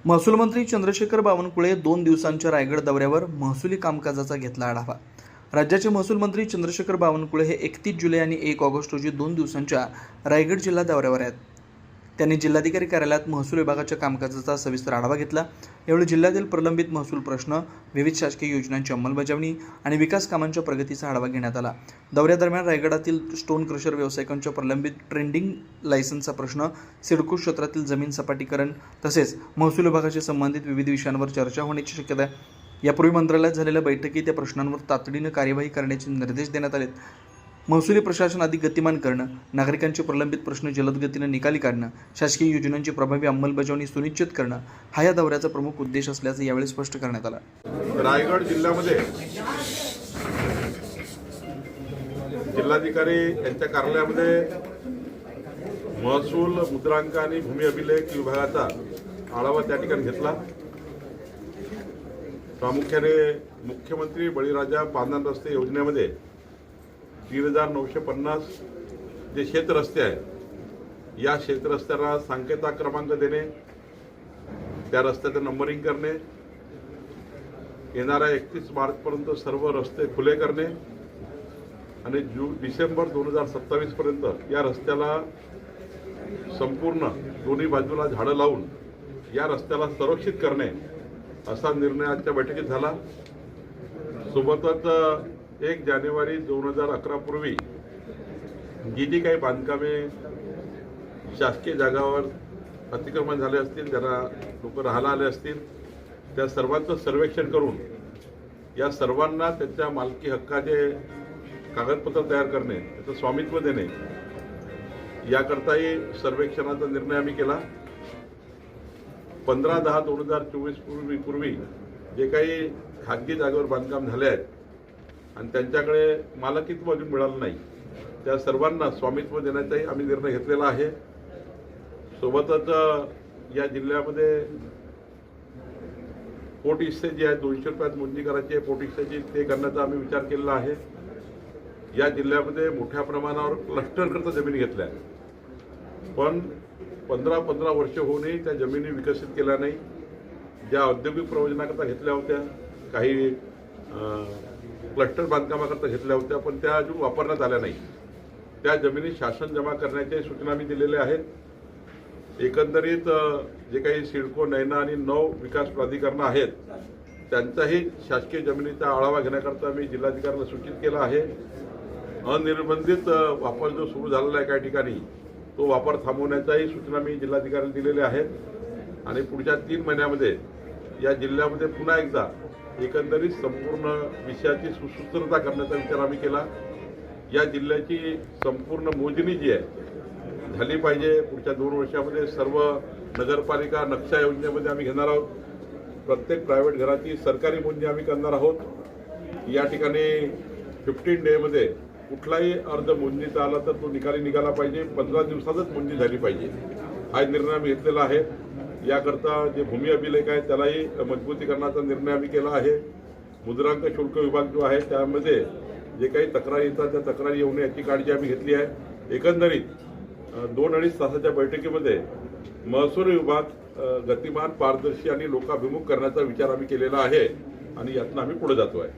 महसूल मंत्री चंद्रशेखर बावनकुळे 2 दिवसांच्या रायगड दौऱ्यावर महसुली कामकाजाचा घेतला आढावा। राज्याचे महसूल मंत्री चंद्रशेखर बावनकुळे हे 31 जुलै आणि 1 ऑगस्ट रोजी 2 दिवसांच्या रायगड जिल्हा दौऱ्यावर आहेत। त्यांनी जिल्हाधिकारी कार्यालयात महसूल विभागाच्या कामकाजाचा सविस्तर आढावा घेतला। यावेळी जिल्ह्यातील प्रलंबित महसूल प्रश्न, विविध शासकीय योजनांची अंमलबजावणी आणि विकास कामांच्या प्रगतीचा आढावा घेण्यात आला। दौऱ्यादरम्यान रायगडातील स्टोन क्रशर व्यावसायिकांच्या प्रलंबित ट्रेंडिंग लायसन्सचा प्रश्न, सिडको क्षेत्रातील जमीन सपाटीकरण तसेच महसूल विभागाशी संबंधित विविध विषयांवर चर्चा होण्याची शक्यता आहे। यापूर्वी मंत्रालयात झालेल्या बैठकीत या प्रश्नांवर तातडीने कार्यवाही करण्याचे निर्देश देण्यात आले। महसुली प्रशासन अधिक गतिमान करणं, नागरिकांचे प्रलंबित प्रश्न जलद गतीने निकाली काढणं, शासकीय योजनांची प्रभावी अंमलबजावणी सुनिश्चित करणं हा या दौऱ्याचा प्रमुख उद्देश असल्याचं यावेळी स्पष्ट करण्यात आलं। रायगड जिल्ह्यामध्ये जिल्हाधिकारी यांच्या कार्यालयामध्ये महसूल, मुद्रांक आणि भूमी अभिलेख विभागाचा आढावा त्या ठिकाणी घेतला। प्रामुख्याने मुख्यमंत्री बळीराजा पांदन रस्ते योजनेमध्ये 3950 जे शेतरस्ते आहेत, या शेतरस्त्याला सांकेता क्रमांक देणे, त्या रस्त्याचं नंबरिंग करणे, येणाऱ्या 31 मार्चपर्यंत सर्व रस्ते खुले करणे आणि डिसेंबर 2027 पर्यंत या रस्त्याला संपूर्ण दोन्ही बाजूला झाडं लावून या रस्त्याला संरक्षित करणे असा निर्णय आजच्या बैठकीत झाला। सोबतच 1 जानेवारी 2011 पूर्वी जी काही बांधकामे शासकीय जागावर अतिक्रमण झाले असतील, ज्यांना लोक राहायला आले असतील, त्या सर्वांचं सर्वेक्षण करून या सर्वांना त्यांच्या मालकी हक्काचे कागदपत्र तयार करणे, त्याचं स्वामित्व देणे याकरताही सर्वेक्षणाचा निर्णय आम्ही केला। 15/10/2024 पूर्वी जे काही खाजगी जागेवर बांधकाम झाले आहेत आणि त्यांच्याकडे मालकीत्व अजून मिळालं नाही, त्या सर्वांना स्वामित्व देण्याचाही आम्ही निर्णय घेतलेला आहे। सोबतच या जिल्ह्यामध्ये पोट हिस्से जे आहेत 200 रुपयात मोजणी करायची आहे, पोट हिस्सेची ते करण्याचा आम्ही विचार केलेला आहे। या जिल्ह्यामध्ये मोठ्या प्रमाणावर क्लस्टरकरता जमिनी घेतल्या, पण 15 वर्ष होऊनही त्या जमिनी विकसित केल्या नाही। ज्या औद्योगिक प्रयोजनाकरता घेतल्या होत्या, काही क्लस्टर बांधकामाकरता घेतल्या होत्या, पण त्या अजून वापरण्यात आल्या नाही। त्या जमिनी शासन जमा करण्याच्या सूचना मी दिलेल्या आहेत। एकंदरीत जे काही सिडको, नैना आणि 9 विकास प्राधिकरण आहेत, त्यांचाही शासकीय जमिनीचा आढावा घेण्याकरता मी जिल्हाधिकाऱ्यांना सूचित केलं आहे। अनिर्बंधित वापर जो सुरू झालेला आहे काही ठिकाणी, तो वापर थांबवण्याच्याही सूचना मी जिल्हाधिकाऱ्यांना दिलेल्या आहेत आणि पुढच्या 3 महिन्यामध्ये या जिल्ह्यामध्ये पुन्हा एकदा एकंदरीत संपूर्ण विषयाची सुसूत्रता करण्याचा विचार आम्ही केला। या जिल्ह्याची संपूर्ण मोजणी जी आहे झाली पाहिजे। पुढच्या 2 वर्षामध्ये सर्व नगरपालिका नक्षा योजनेमध्ये आम्ही घेणार आहोत। प्रत्येक प्रायव्हेट घराची सरकारी मोजणी आम्ही करणार आहोत। या ठिकाणी 15 डेमध्ये कुठलाही अर्ज मोजणीचा आला तर तो निघाला पाहिजे, 15 दिवसातच मोजणी झाली पाहिजे, हा निर्णय आम्ही घेतलेला आहे। याकरता जे भूमी अभिलेख आहे त्यालाही मजबूतीकरणाचा निर्णय आम्ही केला आहे। मुद्रांक शुल्क विभाग जो आहे त्यामध्ये जे काही तक्रारी येतात त्या तक्रारी येऊ नये याची काळजी आम्ही घेतली आहे। एकंदरीत 2-2.5 तासाच्या बैठकीमध्ये महसूल विभाग गतिमान, पारदर्शी आणि लोकाभिमुख करण्याचा विचार आम्ही केलेला आहे आणि यातून आम्ही पुढे जातो आहे।